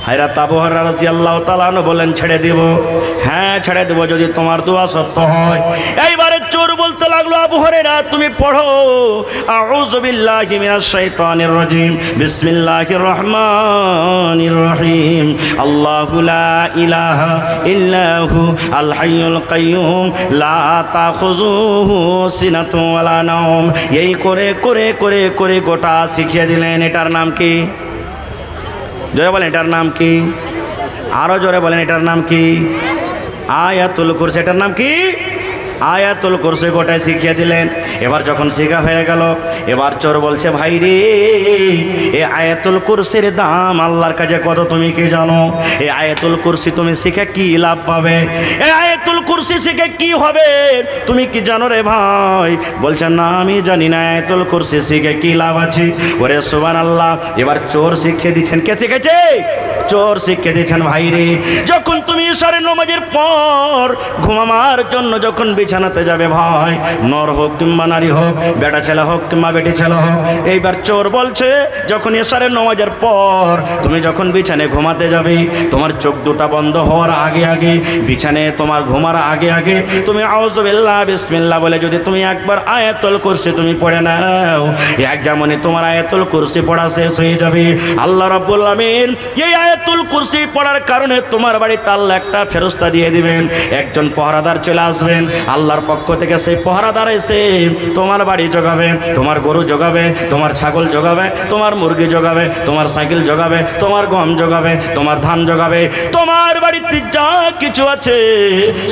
হযরত আবু হুরায়রা রাদিয়াল্লাহু তাআলা আনহু বলেন, ছেড়ে দিব? হ্যাঁ ছেড়ে দেব যদি তোমার দোয়া সত্য হয়। এইবারে চোর বলতে লাগলো, আবু হুরায়রা তুমি পড়ো, আউযু বিল্লাহি মিনাশ শাইতানির রাজিম, বিসমিল্লাহির রহমানির রহিম, আল্লাহু লা ইলাহা ইল্লাহু আল হাইয়ুল কাইয়ুম লা তাখুযুহু সিনাতুন ওয়ালা নাওম। এই করে করে করে করে গোটা শিখিয়ে দিলেন। এটার নাম কি? জোরে বলেন এটার নাম কি? আরো জোরে বলেন এটার নাম কি? আয়াতুল কুরসি। এটার নাম কি? আয়াতুল কুরসি গোটায় শিখিয়ে দিলেন। এবার যখন শিখা হয়ে গেল, এবার চোর বলছে, ভাই রে এই আয়াতুল কুরসির দাম আল্লাহর কাছে কত তুমি কি জানো? এই আয়াতুল কুরসি তুমি শিখে কি লাভ পাবে? এই আয়াতুল কুরসি শিখে কি হবে তুমি কি জানো রে ভাই? বলছেন না আমি জানি না আয়াতুল কুরসি শিখে কি লাভ আছে। ওরে সুবহানাল্লাহ। এবার চোর শিখিয়ে দিচ্ছেন। কে শিখেছে? চোর শিখিয়ে দিচ্ছেন। ভাই রে যখন তুমি ইশারের নামাজের পর ঘুমাবার জন্য যখন বিছানাতে যাবে ভাই, নর হোক কিংবা নারী হোক, বেটা ছেলে হোক কিংবা বেটি ছেলে হোক, এইবার চোর বলছে যখন ইশারের নামাজের পর তুমি যখন বিছানায় ঘুমাতে যাবে, তোমার চোখ দুটা বন্ধ হওয়ার আগে আগে, বিছানায় তোমার ঘুমার আগে আগে তুমি আউযু বিল্লাহ বিসমিল্লাহ বলে যদি তুমি একবার আয়াতুল কুরসি তুমি পড়ে নাও, এক যেমনই তোমার আয়াতুল কুরসি পড়া শেষ হয়ে যাবে, আল্লাহ রাব্বুল আমিন এই আয়াতুল কুরসি পড়ার কারণে তোমার বাড়িতে আল্লাহ একটা ফেরেশতা দিয়ে দিবেন। একজন পহরাদার চলে আসবেন আল্লাহর পক্ষ থেকে। সেই পহরাদার এসে তোমার বাড়ি জগাবে, তোমার গরু জগাবে, তোমার ছাগল জগাবে, তোমার মুরগি জগাবে, তোমার সাইকেল জগাবে, তোমার গম জগাবে, তোমার ধান জগাবে, তোমার বাড়িতে যা কিছু আছে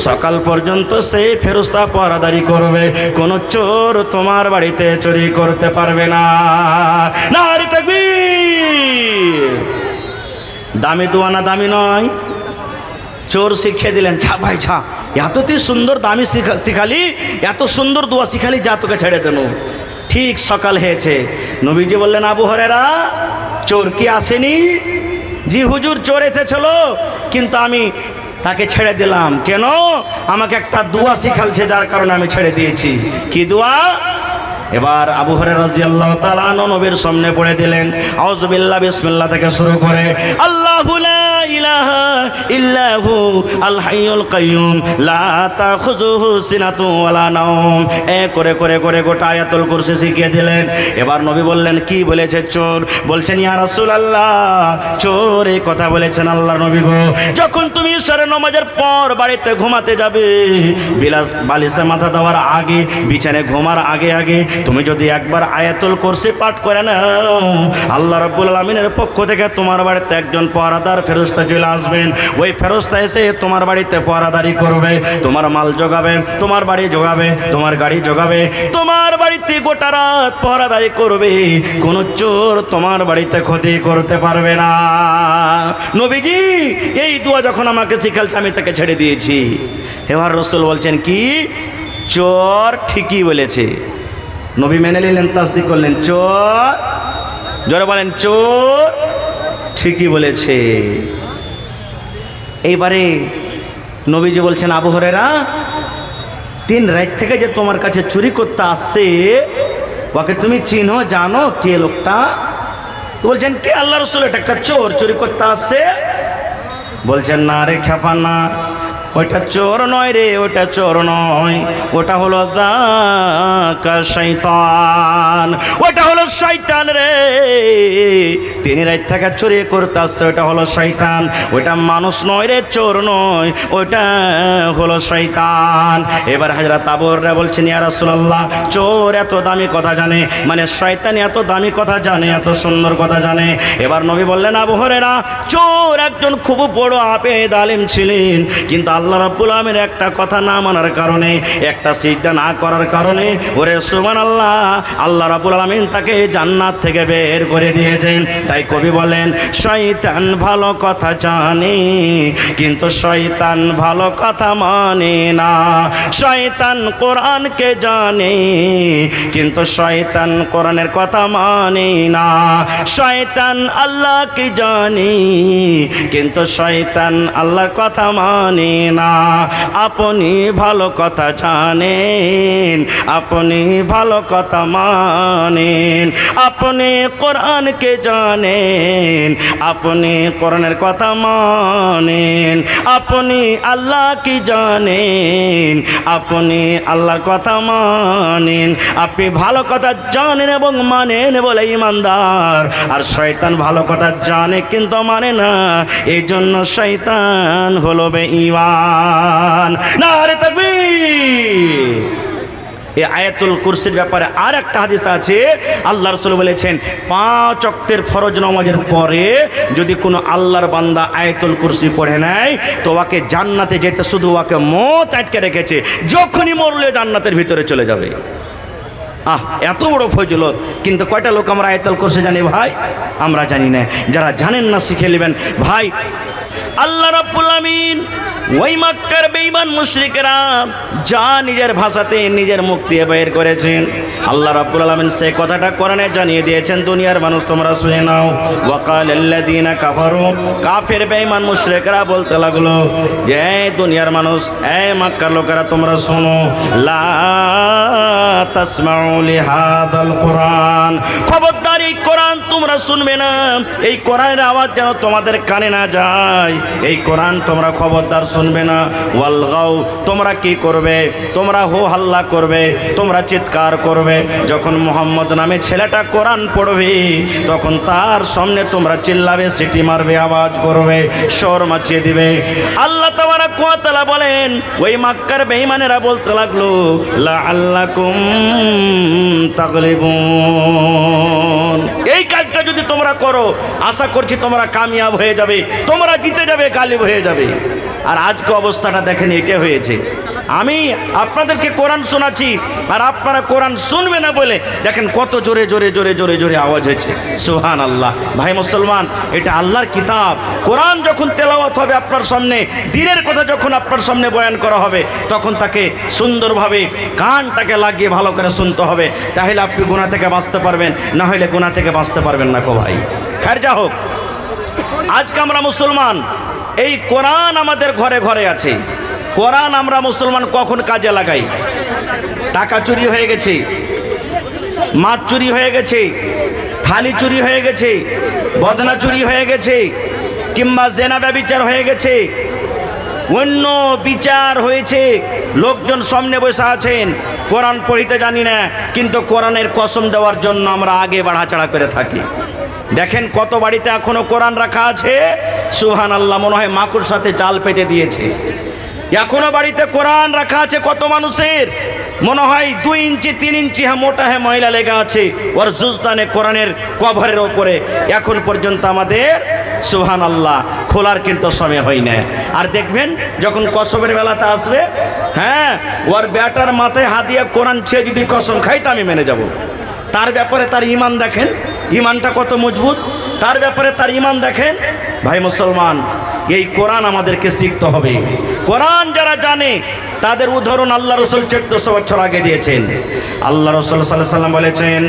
সকাল পর্যন্ত সেই ফেরেশতা পহরাদারি করবে। কোন চোর তোমার বাড়িতে চুরি করতে পারবে না। নারে তাকবীর। দামি দোয়া না দামি নয়? চোর শিখিয়ে দিলেন, ছা ভাই ছা, এতটি সুন্দর দামি শিখালি, এত সুন্দর দোয়া শিখালি, যা তোকে ছেড়ে দেন। ঠিক সকাল হয়েছে, নবীজি বললেন, আবু হুরায়রা চোর কি আসেনি? জি হুজুর চোর এসেছিল, কিন্তু আমি তাকে ছেড়ে দিলাম। কেন? আমাকে একটা দোয়া শিখালছে, যার কারণে আমি ছেড়ে দিয়েছি। কি দোয়া? এবার আবু হুরায়রা রাদিয়াল্লাহু তাআলা আনহু নবীর সামনে পড়ে দিলেন, আউযু বিল্লাহ বিসমিল্লাহ থেকে শুরু করে আল্লাহু লা ইলাহা ইল্লাহু আল হাইয়ুল কাইয়ুম লা তাখুযুহু সিনাতুন ওয়ালা নাওম। করে করে করে গোটা আয়াতুল কুরসি শিখিয়ে দিলেন। এবার নবী বললেন, কি বলেছে চোর? বলছেন, ইয়া রাসূলুল্লাহ চোর এই কথা বলেছেন আল্লাহর নবী গো, যখন তুমি ইশারের নামাজের পর বাড়িতে ঘুমাতে যাবে, বালিশে মাথা দেওয়ার আগে, বিছানায় ঘুমার আগে আগে তুমি যদি একবার আয়াতুল কুরসি পাঠ করে নাও, আল্লাহ রাব্বুল আলামিনের পক্ষ থেকে তোমার বাড়িতে একজন পহরাদার ফেরেশতা চলে আসবেন। ওই ফেরেশতা এসে তোমার বাড়িতে পহরাদারি করবে, তোমার মাল জোগাবে, তোমার বাড়ি জোগাবে, তোমার গাড়ি জোগাবে, তোমার বাড়িতে গোটা রাত পহরাদারি করবে। কোন চোর তোমার বাড়িতে ক্ষতি করতে পারবে না। নবীজি এই দোয়া যখন আমাকে শিখালছে আমি তাকে ছেড়ে দিয়েছি। এবার রাসূল বলছেন, কি চোর ঠিকই বলেছে। নবী মেনে নিলেন, তাসদিক করলেন, চোর, জোরে বলেন চোর ঠিকই বলেছে। এইবারে নবীজি বলছেন, আবু হুরায়রা দিন রাত থেকে যে তোমার কাছে চুরি করতে আসছে, ওকে তুমি চিনো, জানো কে লোকটা? তো বলছেন, কে? আল্লাহ রাসূল, এটা একটা চোর চুরি করতে আসছে। বলছেন, না রে খেপা না, ওটা চোর নয় রে, ওটা চোর নয়, ওটা হলো শয়তান, ওটা হলো শয়তান রে। তিনি রাত থেকে চুরি করতে আসছে, ওটা হলো শয়তান, ওটা মানুষ নয় রে, চোর নয়, ওটা হলো শয়তান। এবার হযরত আবু হুরায়রা বলছেন, ইয়া রাসূলুল্লাহ চোর এত দামি কথা জানে, মানে শয়তান এত দামি কথা জানে, এত সুন্দর কথা জানে। এবার নবী বললেন, আবু হুরায়রা চোর একজন খুব বড় আবেদ আলেম ছিলেন, কিন্তু আল্লাহ রাব্বুল আমিনের একটা কথা না মানার কারণে, একটা সিজদা না করার কারণে, ওরে সুবহানাল্লাহ, আল্লাহ রাব্বুল আমিন তাকে জান্নাত থেকে বের করে দিয়েছেন। তাই কবি বলেন, শয়তান ভালো কথা জানে কিন্তু শয়তান ভালো কথা মানে না, শয়তান কোরআনকে জানে কিন্তু শয়তান কোরআনের কথা মানে না, শয়তান আল্লাহকে জানে কিন্তু শয়তান আল্লাহর কথা মানে না। আপনি ভালো কথা জানেন, আপনি ভালো কথা মানেন, আপনি কোরআনকে জানেন, আপনি কোরআনের কথা মানেন, আপনি আল্লাহ কি জানেন, আপনি আল্লাহর কথা মানেন। আপনি ভালো কথা জানেন এবং মানেন বলে ইমানদার। আর শয়তান ভালো কথা জানে কিন্তু মানে না, এই জন্য শয়তান হলো বেঈমান। নারে তাকবীর। এই আয়াতুল কুরসির ব্যাপারে আর একটা হাদিস আছে। আল্লাহ রাসূল বলেছেন 5 ওয়াক্তের ফরজ নামাজের পরে যদি কোনো আল্লাহর বান্দা আয়াতুল কুরসি পড়ে নেয় তো ওকে জান্নাতে যেতে শুধু ওকে মত আটকে রেখেছে, যখনই মরলে জান্নাতের ভিতরে চলে যাবে। এত বড় ফজিলত, কিন্তু কয়টা লোক আমরা আয়াতুল কুরসি জানি ভাই? আমরা জানি না। যারা জানেন না শিখে নেবেন ভাই। আল্লাহ রাব্বুল আমিন ওই মক্কার বেঈমান মুশরিকরা যা নিজের ভাষাতে নিজের মুখ দিয়ে বের করেছেন, আল্লাহ রাব্বুল আলামিন সেই কথাটা কোরআনে জানিয়ে দিয়েছেন। দুনিয়ার মানুষ তোমরা শুনে নাও। ওয়াকালাল্লাযীনা কাফারু, কাফের বেঈমান মুশরিকরা বলতে লাগলো যে দুনিয়ার মানুষ, এই মক্কার লোকেরা তোমরা শোনো, লা তাসমাউ লিহাযাল কুরআন, খবরদার এই কোরআন তোমরা শুনবে না। এই কোরআনের আওয়াজ যেন তোমাদের কানে না যায়, এই কোরআন তোমরা খবরদার শুনবে না। ওয়ালগাও, তোমরা কি করবে? তোমরা হো হাল্লা করবে, তোমরা চিৎকার করবে। যখন মুহাম্মদ নামে ছেলেটা কোরআন পড়বে তখন তার সামনে তোমরা চিল্লাবে, সিটি মারবে, আওয়াজ করবে, শোর মাচিয়ে দিবে। আল্লাহ তাবারাক ওয়া তাআলা বলেন ওই মক্কার বেঈমানেরা বলতে লাগলো লাআল্লাকুম তাগলিবুন, এই কাজটা যদি তোমরা করো আশা করছি তোমরা কামিয়াব হয়ে যাবে, তোমরা জিতে যাবে, গালিব হয়ে যাবে। আর আজকে অবস্থাটা দেখেন, এটা হয়েছে। আমি আপনাদেরকে কোরআন শোনাচ্ছি আর আপনারা কোরআন শুনবে না বলে দেখেন কত জোরে জোরে জোরে জোরে জোরে আওয়াজ হয়েছে। সুবহানাল্লাহ। ভাই মুসলমান, এটা আল্লাহর কিতাব। কোরআন যখন তেলাওয়াত হবে আপনার সামনে, দ্বীনের কথা যখন আপনার সামনে বয়ান করা হবে, তখন তাকে সুন্দরভাবে কানটাকে লাগিয়ে ভালো করে শুনতে হবে, তাহলে আপনি গুনাহ থেকে বাঁচতে পারবেন, না হলে গুনাহ থেকে বাঁচতে পারবেন না। কো ভাই, খার যা হোক, আজকে আমরা মুসলমান, এই কোরআন আমাদের ঘরে ঘরে আছে। কোরআন আমরা মুসলমান কখন কাজে লাগাই? টাকা চুরি হয়ে গেছে, মাছ চুরি হয়ে গেছে, থালি চুরি হয়ে গেছে, বদনা চুরি হয়ে গেছে, কিংবা জেনা ব্যভিচার হয়ে গেছে, অন্য বিচার হয়েছে, লোকজন সামনে বসে আছেন, কোরআন পড়িতে জানি না, কিন্তু কোরআনের কসম দেওয়ার জন্য আমরা আগে বাড়াচাড়া করে থাকি। দেখেন কত বাড়িতে এখনো কোরআন রাখা আছে, সুবহানাল্লাহ, মনে হয় মাকুর সাথে জাল পেতে দিয়েছে। এখনো বাড়িতে কোরআন রাখা আছে কত মানুষের, মনে হয় 2 ইঞ্চি 3 ইঞ্চি মোটা ময়লা লেগে আছে ওর জুজদানে কোরআনের কভারের ওপরে। এখন পর্যন্ত আমাদের সুবহানাল্লাহ খোলার কিন্তু সময় হয় না। আর দেখবেন যখন কসমের বেলাতে আসবে, হ্যাঁ, ওর ব্যাটার মাথায় হাত দিয়ে কোরআন ছেড়ে যদি কসম খাই তা আমি মেনে যাব। তার ব্যাপারে তার ঈমান দেখেন, ঈমানটা কত মজবুত, তার ব্যাপারে তার ঈমান দেখেন। ভাই মুসলমান, এই কোরআন আমাদেরকে শিখতে হবে। কোরআন যারা জানে তাদের উদাহরণ আল্লাহ রাসূল 1400 বছর আগে দিয়েছেন। আল্লাহ রাসূল সাল্লাল্লাহু আলাইহি ওয়াসাল্লাম বলেছেন,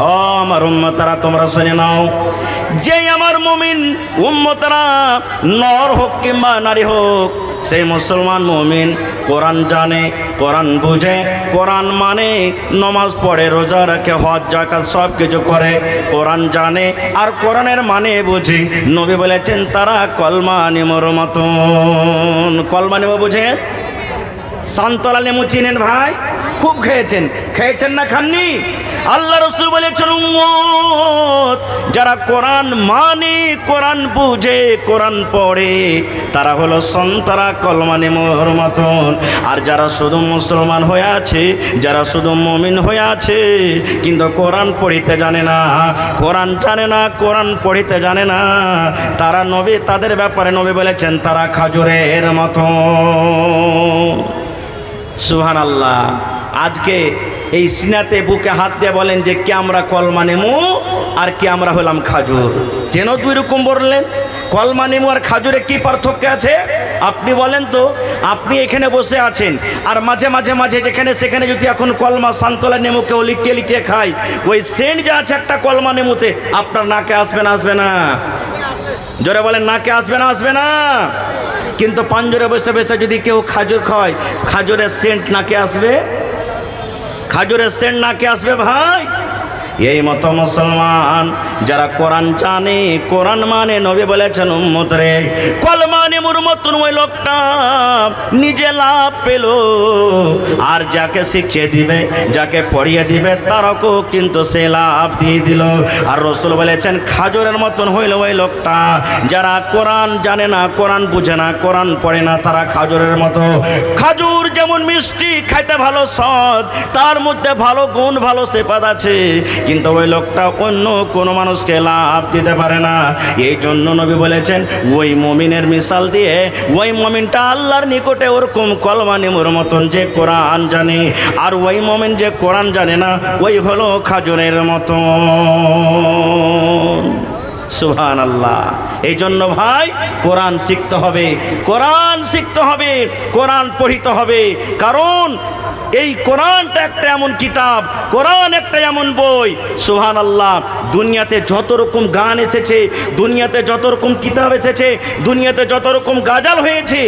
ও আমার উম্মতরা তোমরা শুনে নাও, যে আমার মুমিন উম্মতরা নর হোক কিংবা নারী হোক, সেই মুসলমান মুমিন কোরআন জানে, কোরআন বুঝে, কোরআন মানে, নামাজ পড়ে, রোজা রাখে, হজ যাকাত সব কিছু করে, কোরআন জানে আর কোরআনের মানে বুঝি। নবী বলেছেন তারা কলমা নিমর মতন। কলমা নিমো বুঝেন? সান্তলা লেমু চিনেন ভাই? খুব খেয়েছেন, খেয়েছেন না খাননি? আল্লাহ রাসূল বলেছেন উম্মত যারা কোরআন মানে, কোরআন বুঝে, কোরআন পড়ে, তারা হলো সন্তরা কলমা নিমোর মতন। আর যারা শুধু মুসলমান হয়ে আছে, যারা শুধু মুমিন হয়ে আছে কিন্তু কোরআন পড়িতে জানে না, কোরআন জানে না, কোরআন পড়িতে জানে না, তারা নবী, তাদের ব্যাপারে নবী বলেছেন তারা খাজুরের মতো। সুবহানাল্লাহ। আজকে এই সিনাতে বুকে হাত দিয়ে বলেন যে কে আমরা কলমা নেমু আর কে আমরা হলাম খাজুর। কেন 2 রকম বললেন? কলমা নেমু আর খাজুরে কি পার্থক্য আছে আপনি বলেন তো? আপনি এখানে বসে আছেন আর মাঝে মাঝে মাঝে যেখানে সেখানে যদি এখন কলমা সান্তলা নেমু কেউ লিখে লিখে খায়, ওই সেন্ট যা আছে একটা কলমা নেমুতে আপনার নাকে আসবে না? আসবে না? জোরে বলেন নাকে আসবে না? আসবে না। কিন্তু পাঞ্জরে বসে বসে যদি কেউ খাজুর খায়, খাজুরের সেন্ট নাকে আসবে? খাজুরের সেন্ট নাকে আসবে ভাই? এই মতো মুসলমান যারা কোরআন জানে, কোরআন মানে, নবী বলেছেন উম্মত রে, কলমানে মুর মতন ওই লোকটা নিজে লাভ পেল, আর যাকে শিখিয়ে দিবে, যাকে পড়িয়ে দিবে, তারকেও কিন্তু সে লাভ দিয়ে দিল। আর রাসূল বলেছেন খাজুরের মতন হইল ওই লোকটা যারা কোরআন জানে না, কোরআন বুঝে না, কোরআন পড়ে না, তারা খাজুরের মতো। খাজুর যেমন মিষ্টি, খাইতে ভালো স্বাদ, তার মধ্যে ভালো গুণ, ভালো সেপাত আছে, কিন্তু ওই লোকটা অন্য কোনো মানুষকে লাভ দিতে পারে না। এই জন্য নবী বলেছেন ওই মুমিনের মিসাল দিয়ে, ওই মুমিনটা আল্লাহর নিকটে ওরকম কলমা নিমুর মতন যে কোরআন জানে, আর ওই মুমিন যে কোরআন জানে না, ওই হলো খাজুরের মতন। সুবহানাল্লাহ। এই জন্য ভাই কোরআন শিখতে হবে, কোরআন শিখতে হবে, কোরআন পড়িতে হবে। কারণ এই কোরআনটা একটা এমন কিতাব, কোরআন একটা এমন বই, সুবহানাল্লাহ। দুনিয়াতে যত রকম গান এসেছে, দুনিয়াতে যত রকম কিতাব এসেছে, দুনিয়াতে যত রকম গাজাল হয়েছে,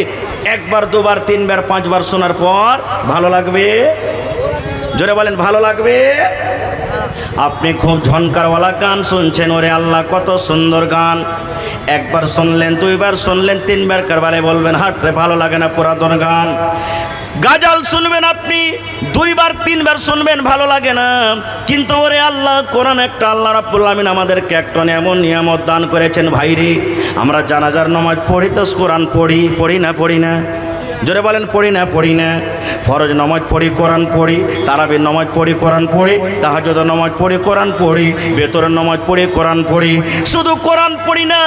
একবার দুবার তিনবার পাঁচবার শোনার পর ভালো লাগবে? জোরে বলেন ভালো লাগবে? আপনি খুব ঝনকারওয়ালা গান শুনছেন, ওরে আল্লাহ কত সুন্দর গান, একবার শুনলেন, দুইবার শুনলেন, তিনবার কারবারে বলবেন হাট রে ভালো লাগে না পুরাতন গান। গাজাল শুনবেন আপনি, দুইবার তিনবার শুনবেন, ভালো লাগে না। কিন্তু ওরে আল্লাহ কোরআন একটা, আল্লাহ রাব্বুল আমিন আমাদেরকে একটা এমন নিয়ামত দান করেছেন ভাইরে, আমরা জানাজার নামাজ পড়ি তো কোরআন পড়ি না? জোরে বলেন পড়ি না? ফরজ নামাজ পড়ি, কোরআন পড়ি, তারাবির নামাজ পড়ি, কোরআন পড়ি, তাহাজ্জুদের নামাজ পড়ি, কোরআন পড়ি, বেতরের নামাজ পড়ি, কোরআন পড়ি। শুধু কোরআন পড়ি না,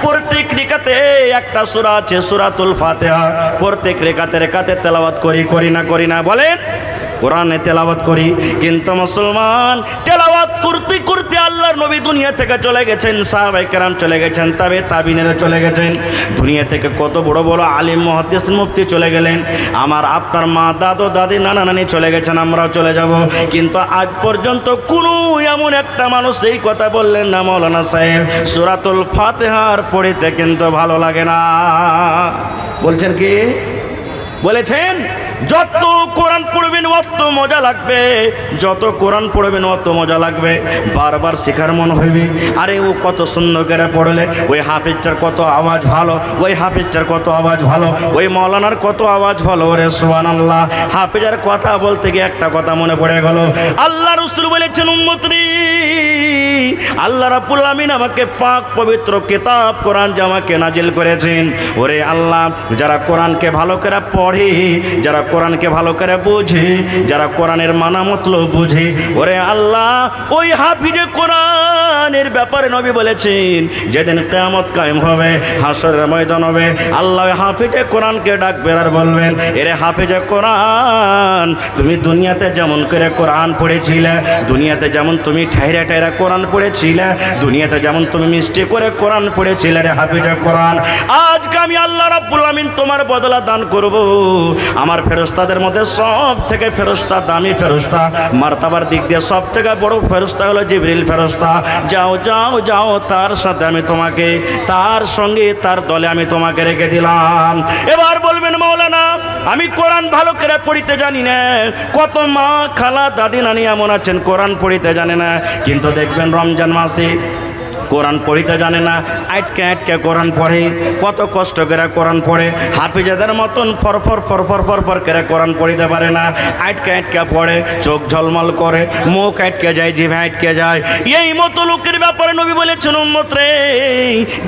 প্রত্যেক রেকাতে একটা সূরা আছে সূরাতুল ফাতিহা, প্রত্যেক রেকাতে তেলাওয়াত করি না বলেন? কোরআনে তেলাওয়াত করি। কিন্তু মুসলমান তেলাওয়াত করতে করতে আল্লাহর নবী দুনিয়া থেকে চলে গেছেন, সাহাবায়ে কেরাম চলে গেছেন, তাবিনেরা চলে গেছেন, দুনিয়া থেকে কত বড় বড় আলিম মুহাদ্দিস মুফতি চলে গেলেন, আমার আপনার মা, দাদু, দাদি, নানা, নানি চলে গেছেন, আমরাও চলে যাব। কিন্তু আজ পর্যন্ত কোনো এমন একটা মানুষ এই কথা বললেন না, মাওলানা সাহেব সূরাতুল ফাতিহার পড়িতে কিন্তু ভালো লাগে না। বলছেন কি? বলেছেন যত কোরআন পড়বেন অত মজা লাগবে, যত কোরআন পড়বেন অত মজা লাগবে, বারবার শেখার মন হইবে। আরে ও কত সুন্দর করে পড়লে, ওই হাফিজটার কত আওয়াজ ভালো, ওই হাফিজটার কত আওয়াজ ভালো, ওই মৌলানার কত আওয়াজ ভালো, রে সুবহানাল্লাহ। হাফিজের কথা বলতে গিয়ে একটা কথা মনে পড়ে গেল, আল্লাহ রাসূল বলেছেন উম্মত রে, আল্লাহ রাব্বুল আমিন আমাকে পাক পবিত্র কিতাব কোরআন জামাকে নাজিল করেছেন। ওরে আল্লাহ, যারা কোরআনকে ভালো করে পড়ে, যারা কোরআনকে ভালো করে বুঝে, যারা কোরআনের মানা মতলব বুঝে, ওরে আল্লাহ ওই হাফিজে কোরআনের ব্যাপারে নবী বলেছেন যেদিন কিয়ামত কায়েম হবে, হাসরের ময়দান হবে, আল্লাহ হাফিজে কোরআনকে ডাকবেন আর বলবেন, এরে হাফিজে কোরআন, তুমি দুনিয়াতে যেমন করে কোরআন পড়েছিলে, দুনিয়াতে যেমন তুমি ঠাইরা ঠাইরা কোরআন পড়েছিলে, দুনিয়াতে যেমন তুমি মিষ্টি করে কোরআন পড়েছিলে, রে হাফিজে কোরআন, আজকে আমি আল্লাহ রাব্বুল আমিন তোমার বদলা দান করব। আমার ফেরেশতাদের মধ্যে সব থেকে ফেরেশতা, দামি ফেরেশতা, মার্তাবার দিক দিয়ে সব থেকে বড় ফেরেশতা হলো জিবরিল ফেরেশতা। যাও যাও যাও, তার সাথে আমি তোমাকে, তার সঙ্গে তার দলে আমি তোমাকে রেখে দিলাম। এবার বলবেন মাওলানা আমি কোরআন ভালো করে পড়িতে জানি না। কত মা, খালা, দাদি, নানি এমন আছেন কোরআন পড়িতে জানে না, কিন্তু দেখবেন রমজান মাসে কোরআন পড়িতে জানে না, আটকে আটকে কোরআন পড়ে, কত কষ্ট করে কোরআন পড়ে, হাফিজাদের মতন ফরফর ফরফর ফরফর করে কোরআন পড়িতে পারে না, আটকে আটকে পড়ে, চোখ ঝলমল করে, মুখ আটকে যায়, জিভে আটকে যায়। এই মতো লোকের ব্যাপারে নবী বলেছেন উম্মত রে,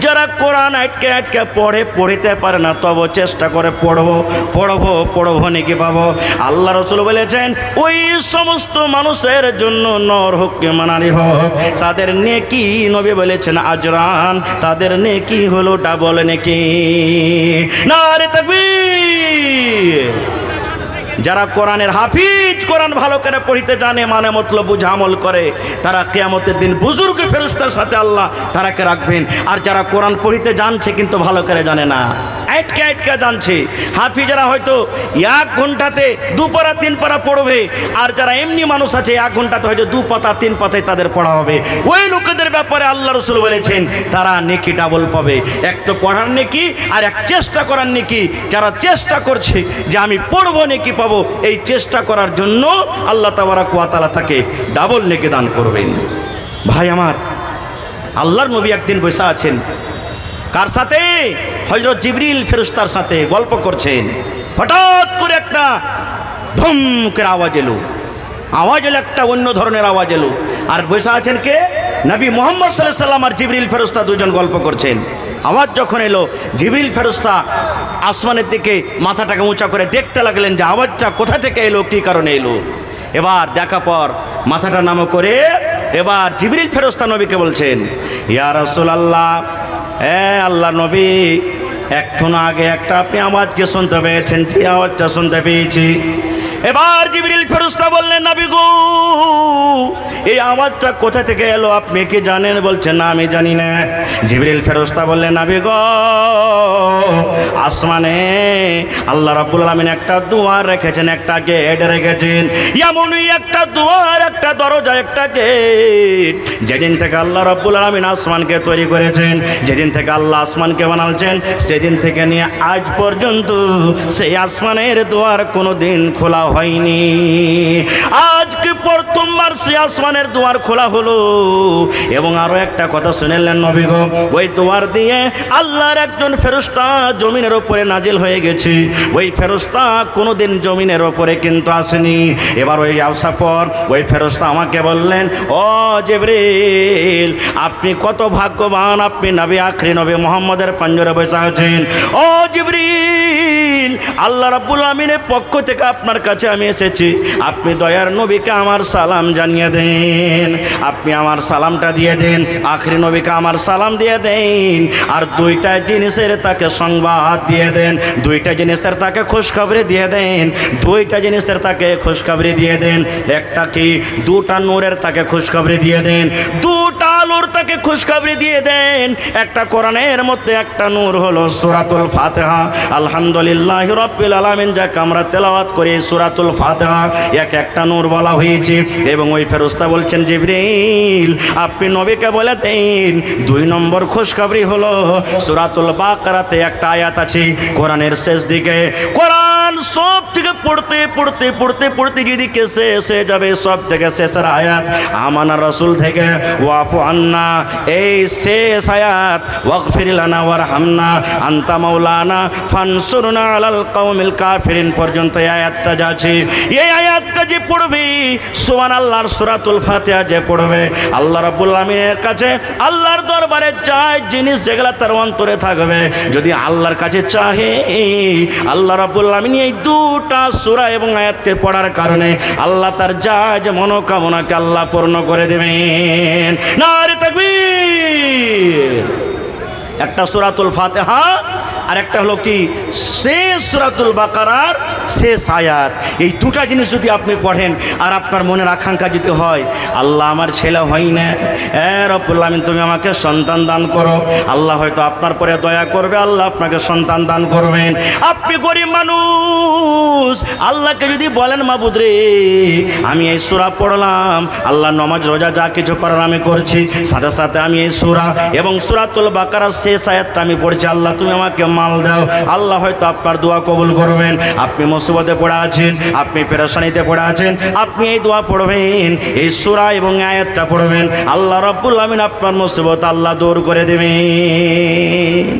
যারা কোরআন আটকে আটকে পড়ে, পড়িতে পারে না, তবে চেষ্টা করে পড়বো নাকি পাবো। আল্লাহ রাসূল বলেছেন ওই সমস্ত মানুষের জন্য নর হোক কে মানারি হোক, তাদের নেকি নবী বলেছেন আজরান, তাদের নেকি হলো ডাবল নেকি। নারে তাকবীর। যারা কোরআনের হাফিজ, কোরআন ভালো করে পড়িতে জানে, মানে মতলব বুঝে আমল করে, তারা কিয়ামতের দিন বুজুর্গ ফেরেশতার সাথে আল্লাহ তারাকে রাখবেন। আর যারা কোরআন পড়িতে জানছে কিন্তু ভালো করে জানে না, আটকে আটকে জানছে। হাফিজরা হয়তো 1 ঘন্টাতে 2 পারা 3 পারা পড়বে, আর যারা এমনি মানুষ আছে 1 ঘন্টাতে হয়তো 2 পাতা 3 পাতায় তাদের পড়া হবে। ওই লোকেদের ব্যাপারে আল্লাহ রসুল বলেছেন তারা নেকি ডাবল পাবে। এক তো পড়ার নেকি, আর এক চেষ্টা করার নেকি। যারা চেষ্টা করছে যে আমি পড়বো নেকি পাবো, এই চেষ্টা করার জন্য আল্লাহ তাবারাক ওয়া তাআলা তাকে ডাবল নেকি দান করবেন। ভাই আমার, আল্লাহর নবী একদিন বসে আছেন, কার সাথে? হযরত জিবরিল ফেরেশতার সাথে গল্প করছেন। হঠাৎ করে একটা ধমকের আওয়াজ এলো, একটা অন্য ধরনের আওয়াজ এলো। আর বসে আছেন কে? নবী মুহাম্মদ সাল্লাল্লাহু আলাইহি সাল্লাম আর জিবরিল ফেরেশতা দুজন গল্প করছেন। আওয়াজ যখন এলো, জিবরিল ফেরেশতা আসমানের দিকে মাথাটাকে উঁচা করে দেখতে লাগলেন যে আওয়াজটা কোথা থেকে এলো, কী কারণে এলো। এবার দেখা পর মাথাটা নামো করে এবার জিবরিল ফেরেশতা নবীকে বলছেন, ইয়া রাসূলুল্লাহ, আল্লাহ নবী, এখন আগে একটা আপনি আওয়াজকে শুনতে পেয়েছেন? যে আওয়াজটা শুনতে পেয়েছি। এবার জিবরিল ফেরেশতা বললেন, নবী গো, এই আওয়াজটা কোথা থেকে এলো আপনি কি জানেন? বলছেন, না আমি জানি না। জিবরিল ফেরেশতা বললেন, নবী গো, আসমানে আল্লাহ রাব্বুল আলামিন একটা দুয়ার রেখেছেন, একটা গেট রেখেছেন। এমনই একটা দুয়ার, একটা দরজা, একটা গেট। যেদিন থেকে আল্লাহ রাব্বুল আলামিন আসমানকে তৈরি করেছেন, যেদিন থেকে আল্লাহ আসমানকে বানালছেন, সেদিন থেকে নিয়ে আজ পর্যন্ত সেই আসমানের দুয়ার কোনো দিন খোলা হয়নি। আজকে প্রথমবার সেই আসমানের দুয়ার খোলা হলো। এবং আরো একটা কথা শুনেলেন নবী গো, ওই দুয়ার দিয়ে আল্লাহর একজন ফেরেশতা জমিনের উপরে নাজিল হয়ে গেছে। ওই ফেরেশতা কোনোদিন জমিনের উপরে কিন্তু আসেনি। এবার ওই আসার পর ওই ফেরেশতা আমাকে বললেন, ও জিবরিল, আপনি কত ভাগ্যবান, আপনি নবী, আখরি নবী মুহাম্মদের পাঞ্জরে বসে আছেন। ও জিবরিল, আল্লাহ রাব্বুল আমিনের পক্ষ থেকে আপনার কাছে আমি এসেছি, আপনি দয়ার নবীকে আমার সালাম জানিয়ে দেন, আপনি আমার সালামটা দিয়ে দেন, আখরি নবীকে আমার সালাম দিয়ে দেন। আর 2টা জিনিসের তাকে সংবাদ দিয়ে দেন, 2টা জিনিসের তাকে খুশখবরি দিয়ে দেন, 2টা জিনিসের তাকে খুশখবরি দিয়ে দেন। একটা কি? 2টা নূরের তাকে খুশখবরি দিয়ে দেন, 2টা আলোর তাকে খুশখবরি দিয়ে দেন। একটা কোরআনের মধ্যে একটা নূর হলো সূরাতুল ফাতিহা। আলহামদুলিল্লাহি রাব্বিল আলামিন, যাকে আমরা তেলাওয়াত করি সূরাতুল ফাতিহা, একটা নূর বলা হয়েছে। এবং ওই ফেরেশতা বলছেন, জিবরিল, আপনি নবীকে বলে দেন 2 নম্বর খুশখবরি হলো সূরাতুল বাকারাতে একটা আয়াত আছে কোরআনের শেষ দিকে। কোরআন সব থেকে পড়তে পড়তে পড়তে পড়তে যেদিকে শেষ হয়ে যাবে, সব থেকে শেষের আয়াত আমানা রাসূল থেকে ওয়াফু আন্না, এই শেষ আয়াত ওয়াগফির লানা ওয়ারহামনা আনতা মাওলানা ফানসুরনা আলাল কওমিল কাফিরিন পর্যন্ত এই আয়াতটা যাচ্ছে। এই আয়াতটা যে পড়বে, সুবহানাল্লাহর সূরাতুল ফাতিহা যে পড়বে, আল্লাহ রাব্বুল আমিনের কাছে, আল্লাহর দরবারে চাই জিনিস যেগুলা তার অন্তরে থাকবে, যদি আল্লাহর কাছে চাহে, আল্লাহ রাব্বুল আমিন এই 2টা সূরা এবং আয়াতকে পড়ার কারণে আল্লাহ তার যা যে মনোকামনাকে আল্লাহ পূর্ণ করে দেবেন। নারে তাকবীর। একটা সূরাতুল ফাতিহা আর একটা হলো কি শেষ সূরাতুল বাকারার শেষ আয়াত। এই 2টা জিনিস যদি আপনি পড়েন আর আপনার মনের আকাঙ্ক্ষা যদি হয়, আল্লাহ আমার ছেলে হয় না, রব্বুল আমিন তুমি আমাকে সন্তান দান করো, আল্লাহ হয়তো আপনার পরে দয়া করবে, আল্লাহ আপনাকে সন্তান দান করবেন। আপনি গরিব মানুষ, আল্লাহকে যদি বলেন, মাবুদ রে, আমি এই সূরা পড়লাম, আল্লাহ নামাজ রোজা যা কিছু করার আমি করছি, সাথে সাথে আমি এই সূরা এবং সূরাতুল বাকারার শেষ আয়াতটা আমি পড়ছি, আল্লাহ তুমি আমাকে মাল দাও, আল্লাহ হয়তো আপনার দোয়া কবুল করবেন। আপনি মুসিবতে পড়ে আছেন, আপনি পেরেশানিতে পড়ে আছেন, আপনি এই দোয়া পড়বেন, এই সূরা এবং আয়াতটা পড়বেন, আল্লাহ রাব্বুল আমিন আপনার মুসিবত আল্লাহ দূর করে দেবেন।